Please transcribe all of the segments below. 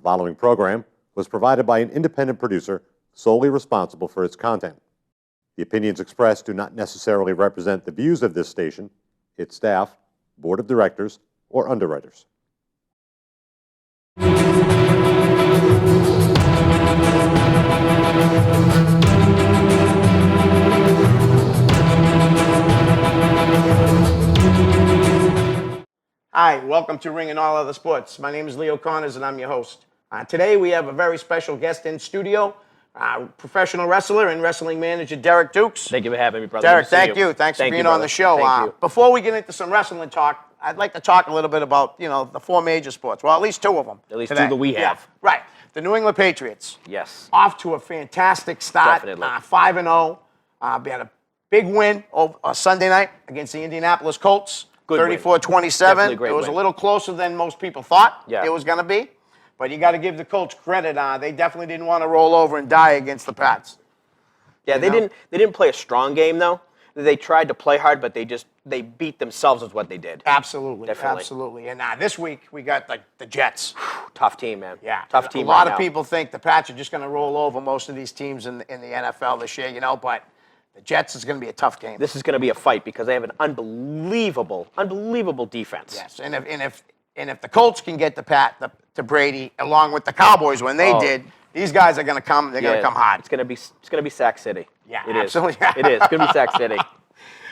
following program was provided by an independent producer solely responsible for its content. The opinions expressed do not necessarily represent the views of this station, its staff, board of directors, or underwriters. Hi, welcome to Ring and All Other Sports. My name is Leo Connors and I'm your host. Today we have a very special guest in studio, professional wrestler and wrestling manager Derek Dukes. Thank you for having me, brother. Derek, thank you. Thanks for being on the show. Thank you. Before we get into some wrestling talk, I'd like to talk a little bit about, the four major sports. Well, at least two of them. At least today. two that we have. Yeah, right. The New England Patriots. Yes. Off to a fantastic start. Definitely. 5-0. We had a big win Sunday night against the Indianapolis Colts. 34-27. It was a little closer than most people thought it was going to be. But you got to give the Colts credit. They definitely didn't want to roll over and die against the Pats. Yeah, they didn't play a strong game, though. They tried to play hard, but they beat themselves with what they did. Absolutely. Definitely. Absolutely. And this week, we got the Jets. Tough team, man. Yeah. Tough team. A lot of people think the Pats are just going to roll over most of these teams in the NFL this year, but the Jets is going to be a tough game. This is going to be a fight because they have an unbelievable defense. Yes, and if the Colts can get to Brady along with the Cowboys when they did, these guys are going to come. They're going to come hard. It's going to be Sack City. Yeah, it absolutely. Is. It is. It's going to be Sack City.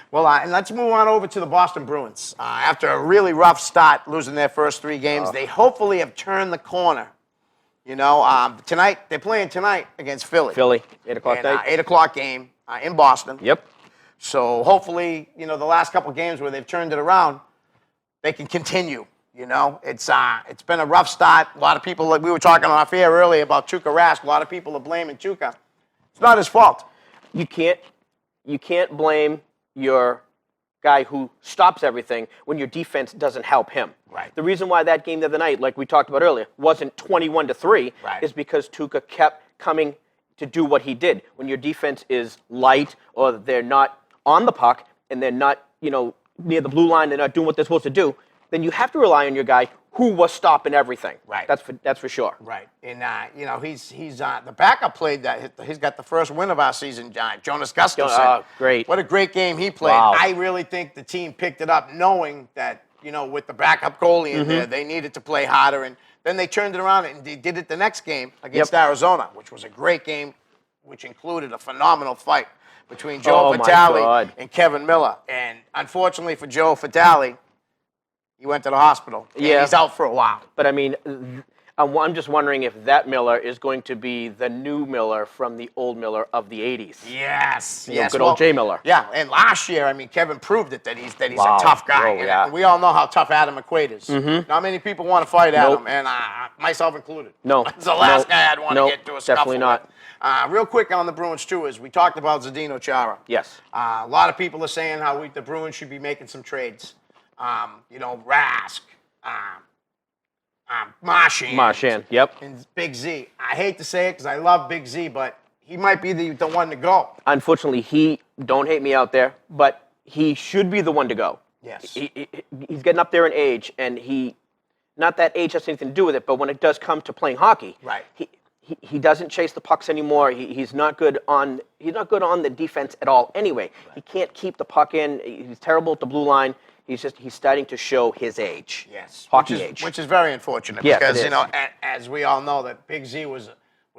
Well, and let's move on over to the Boston Bruins. After a really rough start, losing their first 3 games, they hopefully have turned the corner. Tonight they're playing tonight against Philly. 8 o'clock night. 8 o'clock game in Boston. Yep. So hopefully, the last couple games where they've turned it around, they can continue. It's been a rough start. A lot of people, like we were talking off air earlier about Tuukka Rask. A lot of people are blaming Tuukka. It's not his fault. You can't blame your guy who stops everything when your defense doesn't help him. Right. The reason why that game the other night, like we talked about earlier, wasn't 21-3 is because Tuukka kept coming to do what he did. When your defense is light or they're not on the puck and they're not, near the blue line, they're not doing what they're supposed to do, then you have to rely on your guy who was stopping everything. Right. That's for sure. Right. And he's the backup played that. He's got the first win of our season, Jonas Gustafsson. Oh, great. What a great game he played. Wow. I really think the team picked it up knowing that, with the backup goalie in there, they needed to play harder. And then they turned it around and they did it the next game against Arizona, which was a great game, which included a phenomenal fight between Joe Vitale and Kevin Miller. And unfortunately for Joe Vitale, he went to the hospital. And he's out for a while. But I mean, I'm just wondering if that Miller is going to be the new Miller from the old Miller of the 80s. Yes. Good old Jay Miller. Yeah, and last year, Kevin proved it that he's a tough guy. And we all know how tough Adam McQuaid is. Not many people want to fight Adam, and myself included. No. It's the last guy I'd want to get to a scuffle definitely not. with. Real quick on the Bruins, too, is we talked about Zdeno Chara. Yes. A lot of people are saying how the Bruins should be making some trades. Rask, Marchand, yep. And Big Z. I hate to say it because I love Big Z, but he might be the one to go. Unfortunately, don't hate me out there, but he should be the one to go. Yes. He's getting up there in age, and not that age has anything to do with it, but when it does come to playing hockey, right. He doesn't chase the pucks anymore. He's not good on the defense at all anyway. Right. He can't keep the puck in. He's terrible at the blue line. He's starting to show his age. Yes. Hockey age. Which is very unfortunate because, as we all know, that Big Z was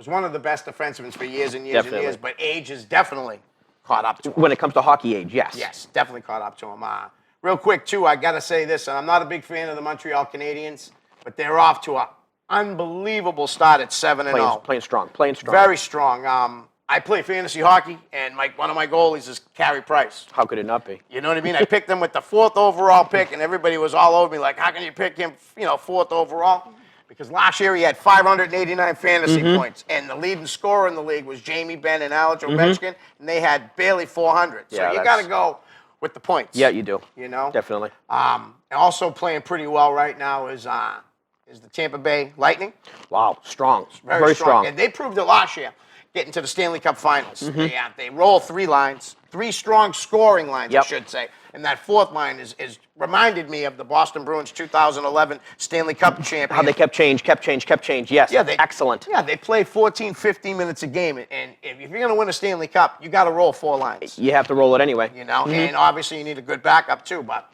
one of the best defensemen for years and years and years, but age has definitely caught up to him. When it comes to hockey age, yes. Yes, definitely caught up to him. Real quick, too, I got to say this, and I'm not a big fan of the Montreal Canadiens, but they're off to an unbelievable start at 7-0. Playing strong. Very strong. I play fantasy hockey, and one of my goalies is Carey Price. How could it not be? You know what I mean? I picked him with the 4th overall pick, and everybody was all over me like, how can you pick him, 4th overall? Because last year he had 589 fantasy points, and the leading scorer in the league was Jamie Benn and Alex Ovechkin, and they had barely 400. So you got to go with the points. Yeah, you do. And Definitely. also playing pretty well right now is the Tampa Bay Lightning. Wow, strong. Very strong. And they proved it last year. getting to the Stanley Cup Finals. They roll three lines, three strong scoring lines, I Yep. should say. And that fourth line is reminded me of the Boston Bruins 2011 Stanley Cup champion. How they kept change. Yes, excellent. Yeah, they play 14, 15 minutes a game. And if you're going to win a Stanley Cup, you got to roll four lines. You have to roll it anyway. You know, and obviously you need a good backup too. But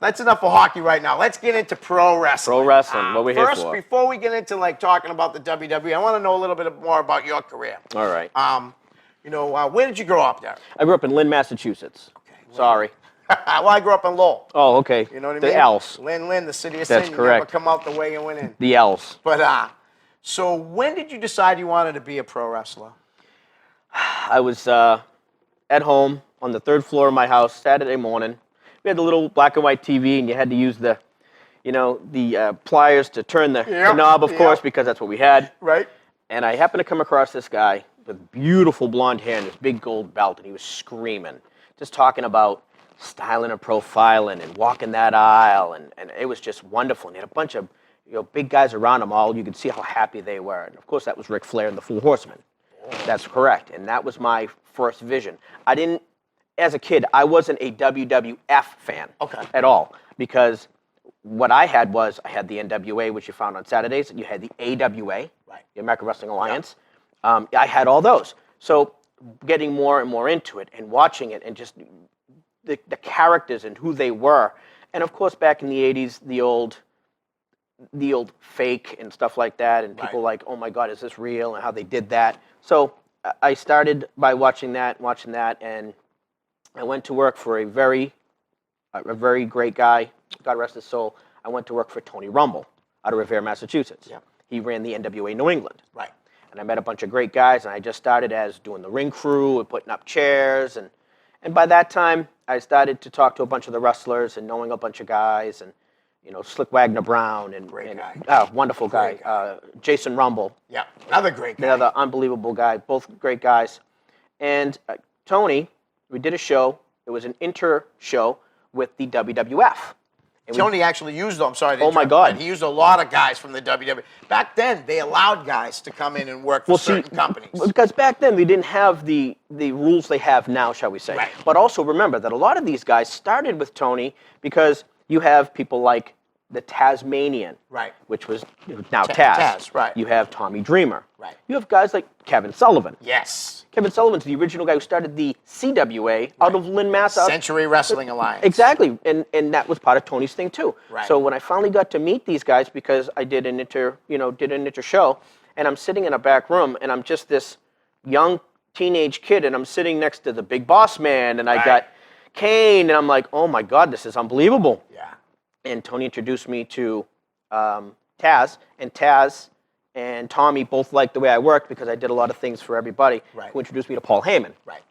that's enough for hockey right now. Let's get into pro wrestling. Pro wrestling, what we here first, for. before we get into like talking about the WWE, I want to know a little bit more about your career. All right. Where did you grow up there? I grew up in Lynn, Massachusetts. Sorry. Well, I grew up in Lowell. Oh, okay. You know what I mean? The L's. Lynn, the city of That's sin. correct. You never come out the way you went in. The L's. But so when did you decide you wanted to be a pro wrestler? I was at home on the third floor of my house Saturday morning. We had the little black and white TV, and you had to use the pliers to turn the knob, of course, because that's what we had. Right. And I happened to come across this guy with beautiful blonde hair and this big gold belt, and he was screaming, just talking about styling and profiling and walking that aisle, and it was just wonderful. And he had a bunch of big guys around him all. You could see how happy they were. And, of course, that was Ric Flair and the Four Horsemen. That's correct. And that was my first vision. As a kid, I wasn't a WWF fan at all, because what I had the NWA, which you found on Saturdays, and you had the AWA, the American Wrestling Alliance. I had all those. So getting more and more into it and watching it and just the characters and who they were. And, of course, back in the 80s, the old fake and stuff like that, and people like, oh, my God, is this real, and how they did that. So I started by watching that, and I went to work for a very great guy, God rest his soul. I went to work for Tony Rumble out of Revere, Massachusetts. Yeah. He ran the NWA New England. Right. And I met a bunch of great guys, and I just started as doing the ring crew and putting up chairs. And by that time, I started to talk to a bunch of the wrestlers and knowing a bunch of guys, and Slick Wagner Brown and wonderful guy. Jason Rumble. Yeah, another great guy. Another unbelievable guy. Both great guys. And Tony, we did a show. It was an inter-show with the WWF. And Tony actually used them. Sorry to Oh, my interrupt, God. but he used a lot of guys from the WWF. Back then, they allowed guys to come in and work for certain companies. Because back then, they didn't have the rules they have now, shall we say. Right. But also remember that a lot of these guys started with Tony because you have people like the Tasmanian, which was now Taz. Right. You have Tommy Dreamer. Right. You have guys like Kevin Sullivan. Yes. Kevin Sullivan's the original guy who started the CWA out of Lynn, Mass. Century Wrestling Alliance. Exactly, and that was part of Tony's thing too. Right. So when I finally got to meet these guys, because I did an inter show, and I'm sitting in a back room, and I'm just this young teenage kid, and I'm sitting next to the Big Boss Man, and I got Kane, and I'm like, oh my God, this is unbelievable. Yeah. And Tony introduced me to Taz, and Taz and Tommy both liked the way I worked because I did a lot of things for everybody, who introduced me to Paul Heyman. Right.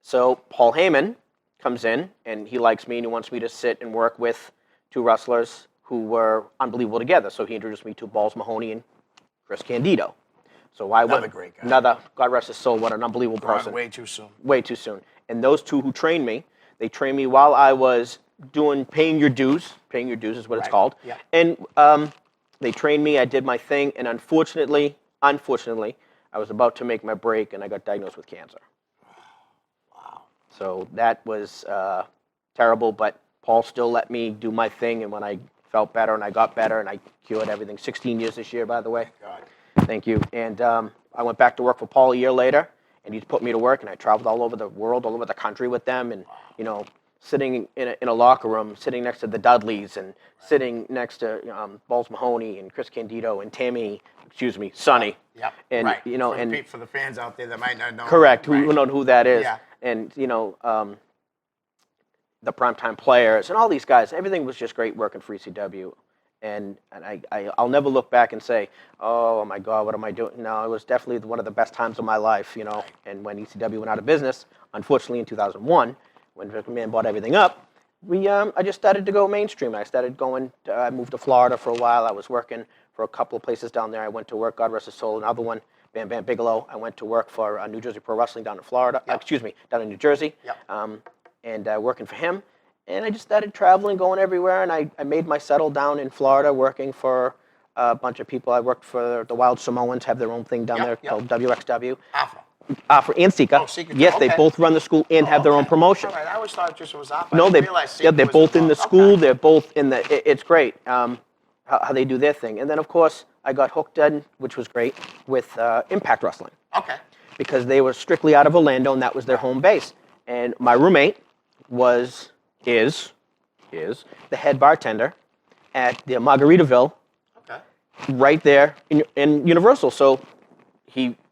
So Paul Heyman comes in, and he likes me, and he wants me to sit and work with two wrestlers who were unbelievable together. So he introduced me to Balls Mahoney and Chris Candido. So I Another went, great guy. Another, God rest his soul, what an unbelievable person. Way too soon. Way too soon. And those two who trained me, they trained me while I was paying your dues. Paying your dues is what it's called. Yeah. And they trained me, I did my thing, and unfortunately, I was about to make my break, and I got diagnosed with cancer. Wow. So that was terrible, but Paul still let me do my thing, and when I felt better, and I got better, and I cured everything. 16 years this year, by the way. God. Thank you. And I went back to work for Paul a year later, and he put me to work, and I traveled all over the world, all over the country with them, and, sitting in a locker room, sitting next to the Dudleys, and sitting next to Balls Mahoney and Chris Candido and Sonny. Yeah. And and for the fans out there that might not know. Correct. Who know who that is? Yeah. And the Primetime Players and all these guys. Everything was just great working for ECW. And I'll never look back and say, oh my God, what am I doing? No, it was definitely one of the best times of my life, And when ECW went out of business, unfortunately in 2001, when Vince McMahon bought everything up, I just started to go mainstream. I moved to Florida for a while. I was working for a couple of places down there. I went to work, God rest his soul, another one, Bam Bam Bigelow. I went to work for New Jersey Pro Wrestling down in Florida. Down in New Jersey. And working for him. And I just started traveling, going everywhere, and I made my settle down in Florida, working for a bunch of people. I worked for the Wild Samoans, have their own thing down there called WXW. Afro. Afro and Sika. Oh, Sika too, yes, they okay. both run the school and have their own promotion. All right, I always thought just it was Afro. No, I didn't realize Sika they're was both in the involved. school. Okay. They're both in the. It's great how they do their thing. And then of course I got hooked in, which was great, with Impact Wrestling. Okay. Because they were strictly out of Orlando and that was their home base. And my roommate is the head bartender at the Margaritaville Okay. right there in Universal. So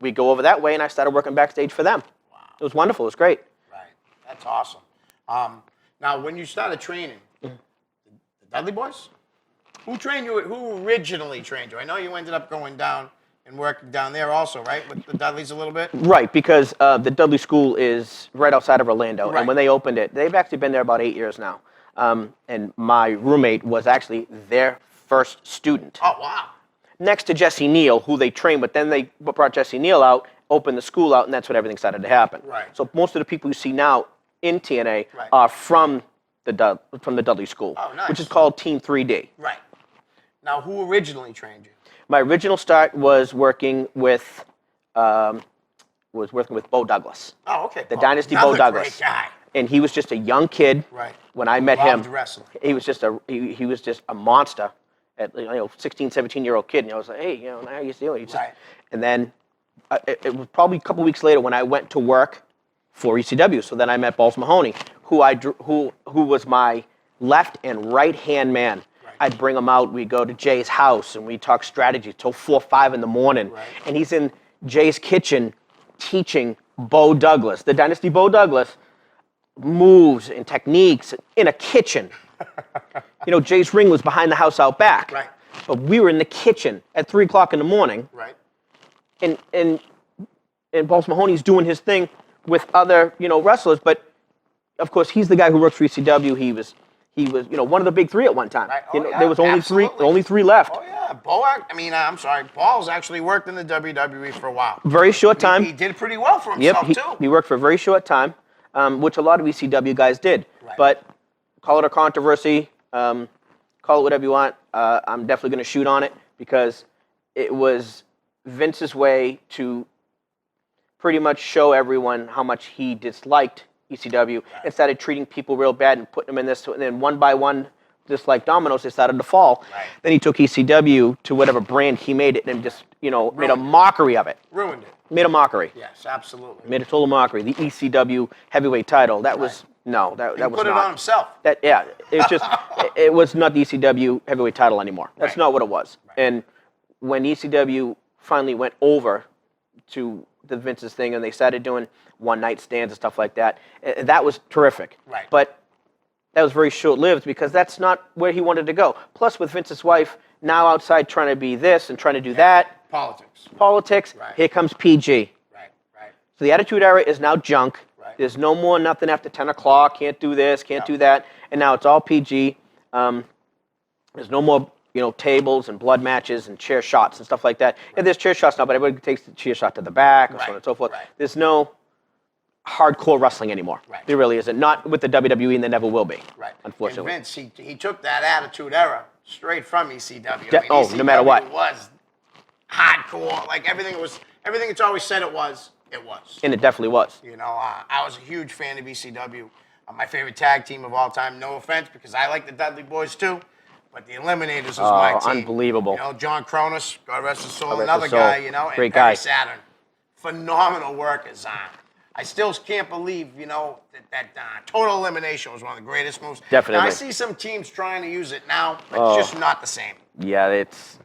we go over that way and I started working backstage for them. Wow. It was wonderful. It was great. Right. That's awesome. Now, when you started training, the Dudley Boys, who trained you? Who originally trained you? I know you ended up going down and working down there also, right? With the Dudleys a little bit? Right, because the Dudley School is right outside of Orlando. Right. And when they opened it, they've actually been there about 8 years now. And my roommate was actually their first student. Oh, wow. Next to Jesse Neal, who they trained with. Then they brought Jesse Neal out, opened the school out, and that's when everything started to happen. Right. So most of the people you see now in TNA Right. are from the Dudley School, Oh, nice. which is called Team 3D. Right. Now, who originally trained you? My original start was working with Bo Douglas. Oh, okay. The Dynasty Bo Douglas. Great guy. And he was just a young kid Right. when I met him. Loved wrestling. He was just a monster at 16, 17-year-old kid. And I was like, hey, how are you doing? Right. And then it was probably a couple weeks later when I went to work for ECW. So then I met Balls Mahoney, who was my left and right hand man. Right. I'd bring him out. We'd go to Jay's house and we'd talk strategy till 4 or 5 in the morning. Right. And he's in Jay's kitchen teaching Bo Douglas, the Dynasty Bo Douglas, moves and techniques in a kitchen. Jay's ring was behind the house out back. Right. But we were in the kitchen at 3 o'clock in the morning. Right. And Balls Mahoney's doing his thing with other, wrestlers. But of course, he's the guy who works for ECW. He was, one of the big 3 at one time. Right. Oh, yeah, There was only absolutely. only 3 left. Oh, yeah. Paul's actually worked in the WWE for a while. Very short time. He did pretty well for Yep, himself, too. he worked for a very short time, which a lot of ECW guys did. Right. But call it a controversy, call it whatever you want. I'm definitely going to shoot on it because it was Vince's way to pretty much show everyone how much he disliked ECW and started treating people real bad and putting them in this. And then one by one, just like dominoes, they started to fall. Right. Then he took ECW to whatever brand he made it and just, made a mockery of it. Ruined it. Made a mockery. Yes, absolutely. Made a total mockery. The ECW heavyweight title. That was that was He put it on himself. it was not the ECW heavyweight title anymore. That's Right. not what it was. Right. And when ECW finally went over to the Vince's thing and they started doing one night stands and stuff like that, that was terrific. Right. But that was very short-lived because that's not where he wanted to go. Plus, with Vince's wife now outside trying to be this and trying to do that, politics, Right. here comes PG. Right. So the Attitude Era is now junk. Right. There's no more nothing after 10 o'clock. Can't do this, can't do that. And now it's all PG. There's no more, tables and blood matches and chair shots and stuff like that. Yeah, there's chair shots now, but everybody takes the chair shot to the back and so on and so forth. Right. There's no hardcore wrestling anymore. Right. There really isn't. Not with the WWE, and there never will be. Right. Unfortunately. And Vince, he took that Attitude Era straight from ECW. No matter what. ECW was hardcore. Like everything it's always said it was. And it definitely was. I was a huge fan of ECW. My favorite tag team of all time. No offense, because I like the Dudley Boys too. But the Eliminators was my team. Unbelievable. John Cronus, God rest his soul, God rest another his soul. guy, and Great Perry guy. Saturn. Phenomenal workers. I still can't believe, that Total Elimination was one of the greatest moves. Definitely. Now, I see some teams trying to use it now, but it's just not the same. Yeah, it's...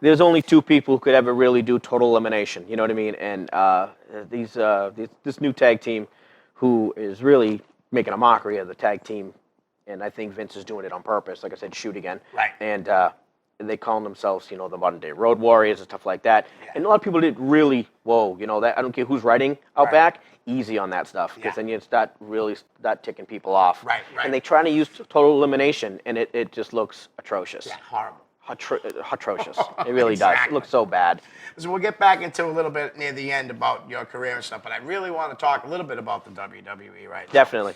There's only 2 people who could ever really do total elimination. You know what I mean? And this new tag team, who is really making a mockery of the tag team, and I think Vince is doing it on purpose. Like I said, shoot again. Right. And they call themselves, the modern day Road Warriors and stuff like that. Yeah. And a lot of people didn't really, that I don't care who's writing out back, easy on that stuff, because then you start ticking people off. Right. And they try to use total elimination, and it just looks atrocious. Yeah, horrible. Atrocious. It really does. It looks so bad. So we'll get back into a little bit near the end about your career and stuff, but I really want to talk a little bit about the WWE right now. Definitely.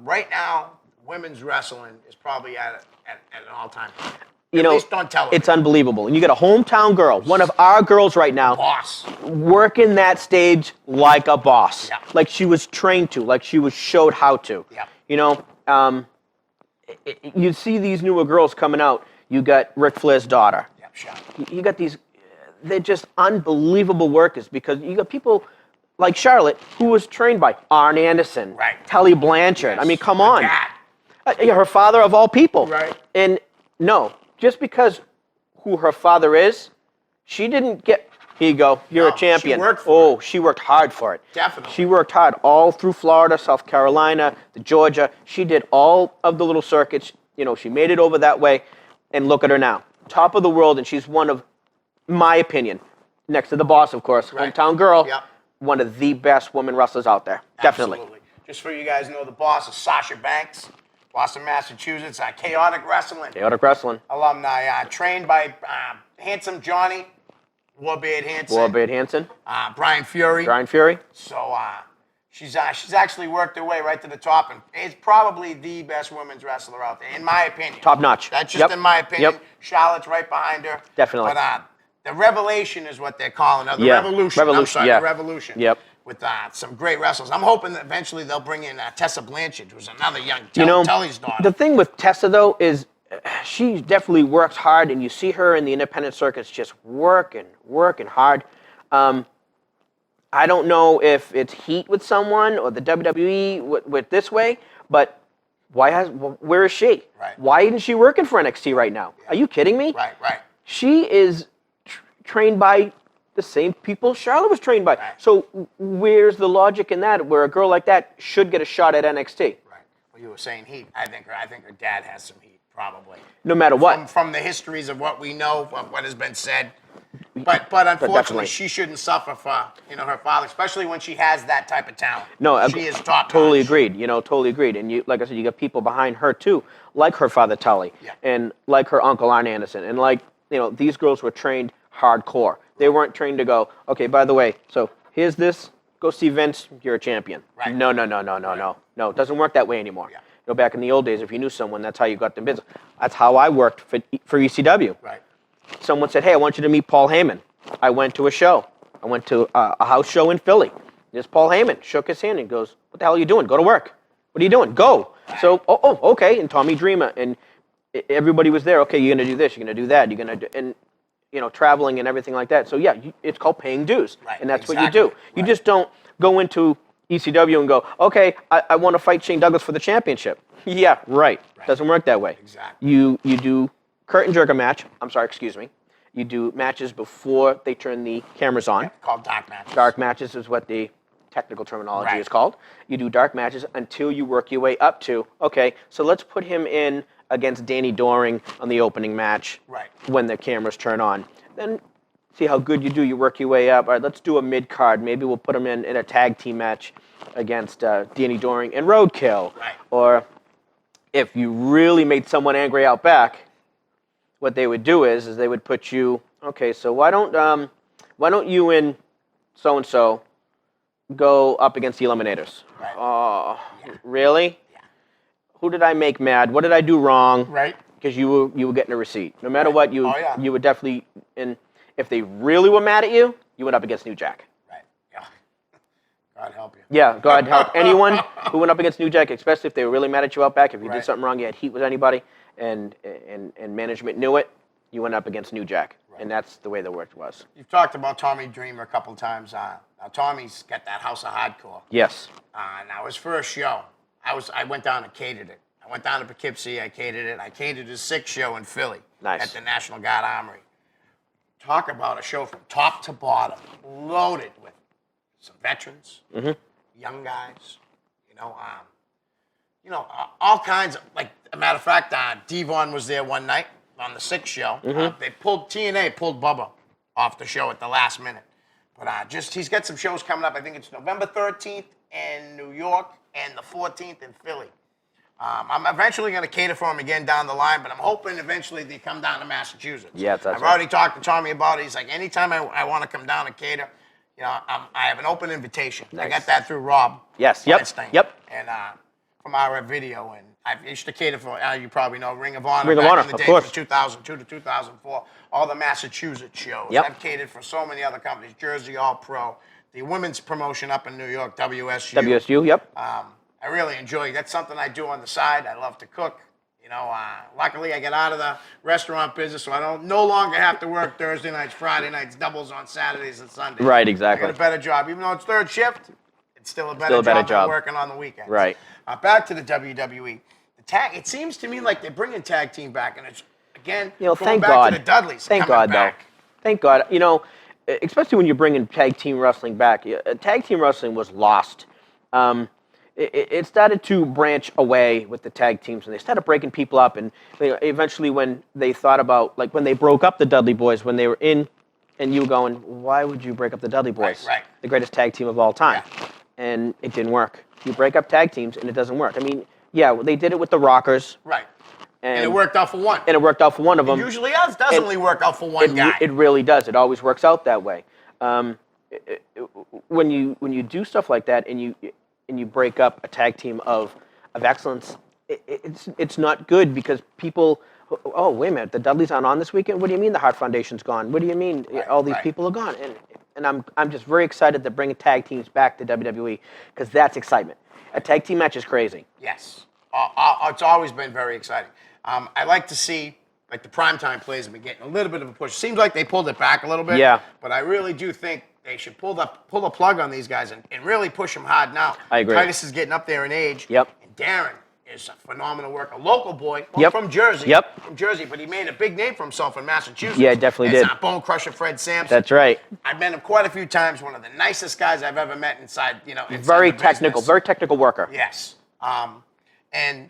Right now, women's wrestling is probably at an all-time high. you At know, least on television. it's unbelievable. And you got a hometown girl, one of our girls right now, Boss. working that stage like a boss, Yeah. like she was trained to, like she was showed how to. Yeah. You know, you see these newer girls coming out. You got Ric Flair's daughter. Yeah, sure. You got these, they're just unbelievable workers because you got people like Charlotte who was trained by Arn Anderson, Right. Tully Blanchard. I Yes. mean, come Her on. dad. Yeah, her father of all people. Right. And no, just because who her father is, she didn't get, here you go, you're No, a champion. she worked for she worked hard for it. Definitely. She worked hard all through Florida, South Carolina, Georgia. She did all of the little circuits. You know, she made it over that way. And look at her now. Top of the world, and she's one of, my opinion, next to the boss, of course, Right. hometown girl, Yep. one of the best women wrestlers out there. Definitely. Absolutely. Just for you guys know, the boss is Sasha Banks, Boston, Massachusetts, Chaotic Wrestling Chaotic Wrestling. alumni, trained by Handsome Johnny, Warbeard Hansen, Warbeard Hansen. Brian Fury. Brian Fury. So she's actually worked her way right to the top, and is probably the best women's wrestler out there, in my opinion. Top notch. That's just Yep. in my opinion. Yep. Charlotte's right behind her. Definitely. But the Revelation is what they're calling her. The Yeah. Revolution. I'm Revolution, sorry, yeah. the Revolution. Yep. With some great wrestlers. I'm hoping that eventually they'll bring in Tessa Blanchard, who's another young Tully's daughter. The thing with Tessa, though, is she definitely works hard, and you see her in the independent circuits just working hard. I don't know if it's heat with someone or the WWE with this way, but where is she? Right. Why isn't she working for NXT right now? Are you kidding me? Right, right. She is trained by the same people Charlotte was trained by. Right. So where's the logic in that, where a girl like that should get a shot at NXT? Right. Well, you were saying heat. I think her dad has some heat, probably. No matter what. From the histories of what we know, of what has been said. But unfortunately, definitely. she shouldn't suffer for her father, especially when she has that type of talent. No, she is top totally notch. agreed. Totally agreed. And you, like I said, you got people behind her too, like her father Tully, Yeah. and like her uncle Arn Anderson, and like these girls were trained hardcore. They weren't trained to go, okay, by the way, so here's this. Go see Vince. You're a champion. Right. No. No, it doesn't work that way anymore. Yeah. Back in the old days, if you knew someone, that's how you got the business. That's how I worked for ECW. Right. Someone said, hey, I want you to meet Paul Heyman. I went to a show. I went to a house show in Philly. There's Paul Heyman. Shook his hand and goes, what the hell are you doing? Go to work. What are you doing? Go. So, okay. And Tommy Dreamer. And everybody was there. Okay, you're going to do this. You're going to do that. You're going to do, and, traveling and everything like that. So, yeah, it's called paying dues. Right, And that's exactly. what you do. You just don't go into ECW and go, okay, I want to fight Shane Douglas for the championship. Yeah, right. Doesn't work that way. Exactly. You do curtain jerker match. You do matches before they turn the cameras on. Called dark matches. Dark matches is what the technical terminology Right. is called. You do dark matches until you work your way up to, okay, so let's put him in against Danny Doring on the opening match Right. when the cameras turn on. Then see how good you do. You work your way up. All right, let's do a mid-card. Maybe we'll put him in a tag team match against Danny Doring and Roadkill. Right. Or if you really made someone angry out back, what they would do is they would put you, okay, so why don't you and so-and-so go up against the Eliminators? Right. Oh, really? Yeah. Who did I make mad? What did I do wrong? Right. Because you were getting a receipt. No matter what, you Oh, yeah. you would definitely, and if they really were mad at you, you went up against New Jack. Right. Yeah. God help you. Yeah, God help anyone who went up against New Jack, especially if they were really mad at you out back. If you Right. did something wrong, you had heat with anybody, and management knew it, you went up against New Jack. Right. And that's the way the work was. You've talked about Tommy Dreamer a couple times. Now Tommy's got that House of Hardcore. Yes. Now his first show, I went down and catered it. I went down to Poughkeepsie. I catered it. I catered his 6th show in Philly. Nice. At the National Guard Armory. Talk about a show from top to bottom, loaded with some veterans, young guys, all kinds of, like, a matter of fact, Devon was there one night on the 6th show. TNA pulled Bubba off the show at the last minute. But he's got some shows coming up. I think it's November 13th in New York and the 14th in Philly. I'm eventually going to cater for him again down the line, but I'm hoping eventually they come down to Massachusetts. Yeah, that's I've right. already talked to Tommy about it. He's like, anytime I want to come down and cater, I have an open invitation. I Nice. got that through Rob. Yes, yep, Weinstein. yep. And from our video, I used to cater for, you probably know, Ring of Honor. Ring of back Honor, in the of day, course. from 2002 to 2004. All the Massachusetts shows. Yep. I've catered for so many other companies. Jersey All Pro, the women's promotion up in New York, WSU. WSU, yep. I really enjoy it. That's something I do on the side. I love to cook. You know, luckily I get out of the restaurant business, so I don't no longer have to work Thursday nights, Friday nights, doubles on Saturdays and Sundays. Right, exactly. I got a better job, even though it's third shift. It's still a better job than working on the weekends. Right. Back to the WWE. The tag. It seems to me like they're bringing tag team back, and it's again going thank back God. to the Dudleys. Thank coming God, back. though. Thank God. You know, especially when you're bringing tag team wrestling back. Tag team wrestling was lost. It started to branch away with the tag teams, and they started breaking people up. And eventually, when they thought about, like, when they broke up the Dudley Boys, when they were in, and you were going, why would you break up the Dudley Boys? Right. The greatest tag team of all time. Yeah. And it didn't work. You break up tag teams, and it doesn't work. I mean, yeah, they did it with the Rockers. Right. And it worked out for one. And it worked out for one of them. It usually doesn't only work out for one guy. It really does. It always works out that way. When you do stuff like that and you break up a tag team of excellence, it's not good because people. Oh, wait a minute! The Dudleys aren't on this weekend. What do you mean the Hart Foundation's gone? What do you mean all these people are gone? And I'm just very excited to bring tag teams back to WWE because that's excitement. A tag team match is crazy. Yes. It's always been very exciting. I like to see, like, the primetime plays have been getting a little bit of a push. Seems like they pulled it back a little bit. Yeah. But I really do think they should pull the plug on these guys and really push them hard now. I agree. Titus is getting up there in age. Yep. And Darren is a phenomenal worker. A local boy from Jersey. Yep. From Jersey, but he made a big name for himself in Massachusetts. Yeah, definitely did. Bone Crusher Fred Sampson. That's right. I've met him quite a few times. One of the nicest guys I've ever met inside Very the technical, business. very technical worker. Yes. And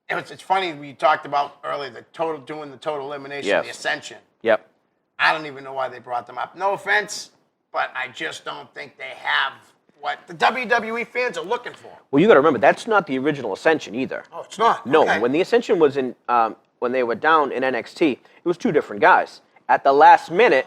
it's funny, we talked about earlier doing the total elimination, Yes. the Ascension. Yep. I don't even know why they brought them up. No offense, but I just don't think they have what the WWE fans are looking for. Well, you got to remember that's not the original Ascension either. Oh, it's not. No, Okay. when the Ascension was in, when they were down in NXT, it was two different guys. At the last minute,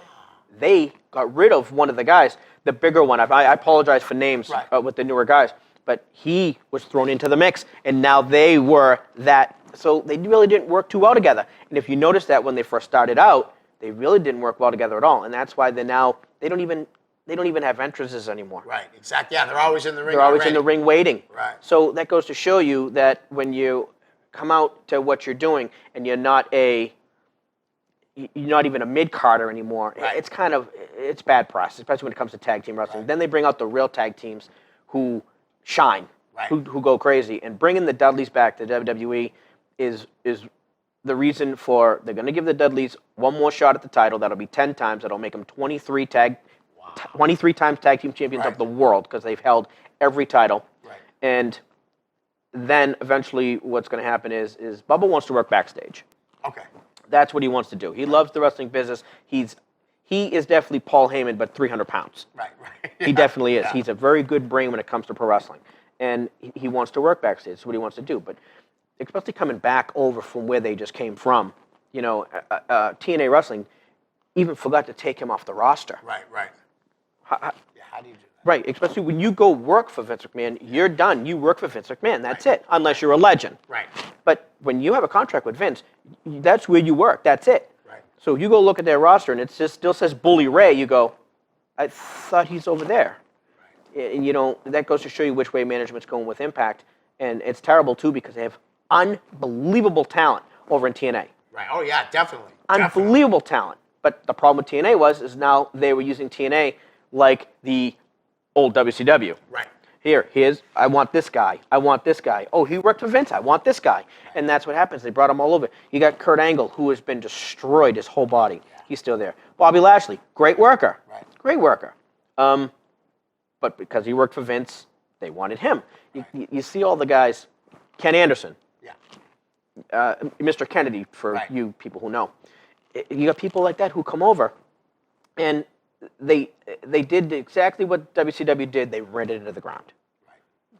they got rid of one of the guys, the bigger one. I apologize for names with the newer guys, but he was thrown into the mix, and now they were that. So they really didn't work too well together. And if you notice that when they first started out, they really didn't work well together at all, and that's why they don't even have entrances anymore. Right, exactly. Yeah, they're always in the ring. They're always in the ring waiting. Right. So that goes to show you that when you come out to what you're doing and you're not even a mid-carder anymore, Right. it's bad press, especially when it comes to tag team wrestling. Right. Then they bring out the real tag teams who shine, right. who go crazy. And bringing the Dudleys back to WWE is the reason for, they're going to give the Dudleys one more shot at the title. That'll be 10 times. That'll make them 23 times tag team champions Right. of the world because they've held every title. Right. And then eventually what's going to happen is Bubba wants to work backstage. Okay. That's what he wants to do. He loves the wrestling business. He is definitely Paul Heyman, but 300 pounds. Right. He definitely is. Yeah. He's a very good brain when it comes to pro wrestling. And he wants to work backstage. That's what he wants to do. But especially coming back over from where they just came from, TNA Wrestling even forgot to take him off the roster. Right. How do you do that? Right, especially when you go work for Vince McMahon, you're done. You work for Vince McMahon. That's it, unless you're a legend. Right. But when you have a contract with Vince, that's where you work. That's it. Right. So you go look at their roster, and it still says Bully Ray. You go, I thought he's over there. Right. And that goes to show you which way management's going with Impact. And it's terrible too because they have unbelievable talent over in TNA. Right. Oh yeah, definitely. Unbelievable talent. But the problem with TNA is now they were using TNA like the old WCW. Right. Here's, I want this guy. I want this guy. Oh, he worked for Vince. I want this guy. And that's what happens. They brought him all over. You got Kurt Angle, who has been destroyed his whole body. Yeah. He's still there. Bobby Lashley, great worker. Right. Great worker. But because he worked for Vince, they wanted him. Right. You see all the guys. Ken Anderson. Yeah. Mr. Kennedy, for you people who know. You got people like that who come over, and they did exactly what WCW did. They ran it into the ground. Right.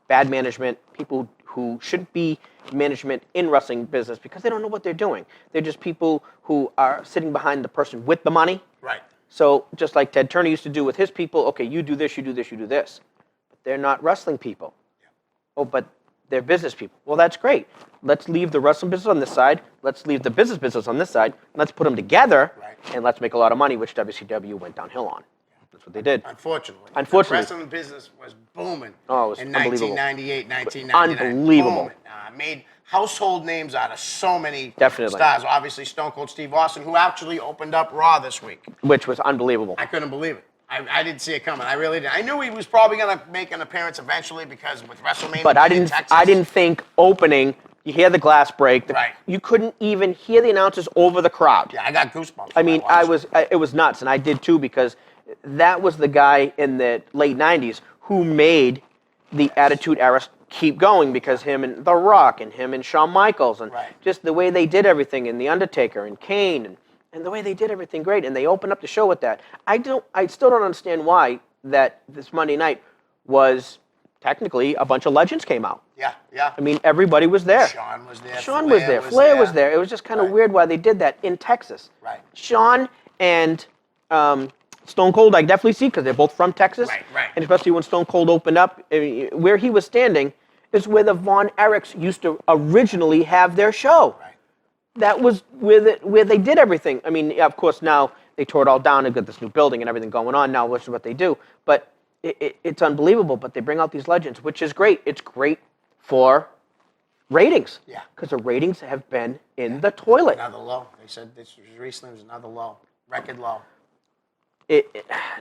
Bad management, people who shouldn't be management in wrestling business because they don't know what they're doing. They're just people who are sitting behind the person with the money. Right. So just like Ted Turner used to do with his people, okay, you do this, you do this, you do this. But they're not wrestling people. Yeah. Oh, but they're business people. Well, that's great. Let's leave the wrestling business on this side. Let's leave the business on this side. Let's put them together, and let's make a lot of money, which WCW went downhill on. That's what they did. Unfortunately. Unfortunately. The wrestling business was booming Oh, it was in unbelievable. 1998, 1999. Unbelievable. Booming. Made household names out of so many Definitely. stars. Obviously, Stone Cold Steve Austin, who actually opened up Raw this week. Which was unbelievable. I couldn't believe it. I didn't see it coming. I really didn't. I knew he was probably going to make an appearance eventually because with WrestleMania But in Texas. I didn't think opening. You hear the glass break. Right. You couldn't even hear the announcers over the crowd. Yeah, I got goosebumps. I mean, it was nuts, and I did too, because that was the guy in the late '90s who made the Attitude Era keep going, because him and The Rock and him and Shawn Michaels and just the way they did everything, and The Undertaker and Kane and the way they did everything great, and they opened up the show with that. I still don't understand why that this Monday night was technically a bunch of legends came out. Yeah, yeah. I mean, everybody was there. Shawn was there. Sean was there. Flair was there. It was just kind of weird why they did that in Texas. Right. Sean and Stone Cold, I definitely see, because they're both from Texas. Right. And especially when Stone Cold opened up, where he was standing is where the Von Erichs used to originally have their show. Right. That was where they did everything. I mean, of course, now they tore it all down and got this new building and everything going on now, which is what they do. But it's unbelievable. But they bring out these legends, which is great. It's great for ratings. Yeah. Because the ratings have been in the toilet. Another low. They said this was recently was another low. Record low.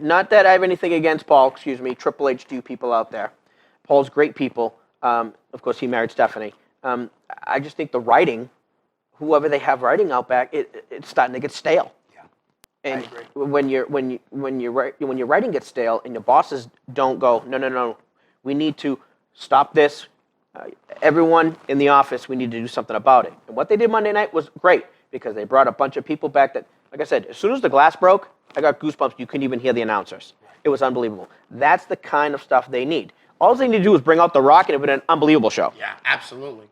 Not that I have anything against Paul, excuse me, Triple H to you people out there. Paul's great people. Of course, he married Stephanie. I just think the writing, whoever they have writing out back, it's starting to get stale. Yeah. And I agree. when your writing gets stale and your bosses don't go, no, we need to stop this. Everyone in the office, we need to do something about it. And what they did Monday night was great, because they brought a bunch of people back that, like I said, as soon as the glass broke, I got goosebumps. You couldn't even hear the announcers. It was unbelievable. That's the kind of stuff they need. All they need to do is bring out The Rock, and it would be an unbelievable show. Yeah, absolutely.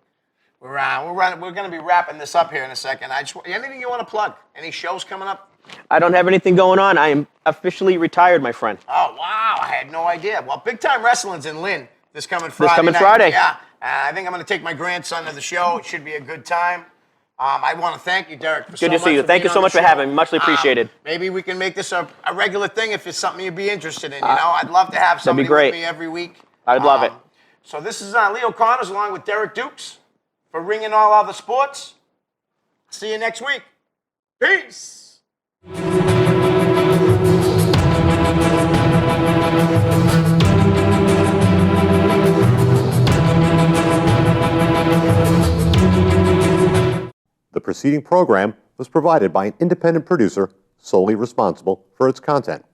We're going to be wrapping this up here in a second. Anything you want to plug? Any shows coming up? I don't have anything going on. I am officially retired, my friend. Oh, wow. I had no idea. Well, Big Time Wrestling's in Lynn this coming Friday. Friday. Yeah. I think I'm going to take my grandson to the show. It should be a good time. I want to thank you, Derek, for Good to see you. Thank you so much for having me. Muchly appreciated. Maybe we can make this a regular thing if it's something you'd be interested in. I'd love to have somebody great. with me every week. I'd love it. So this is Leo Connors along with Derek Dukes for Ringing All Other Sports. See you next week. Peace. The preceding program was provided by an independent producer solely responsible for its content.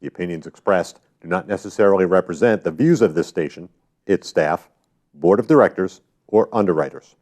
The opinions expressed do not necessarily represent the views of this station, its staff, board of directors, or underwriters.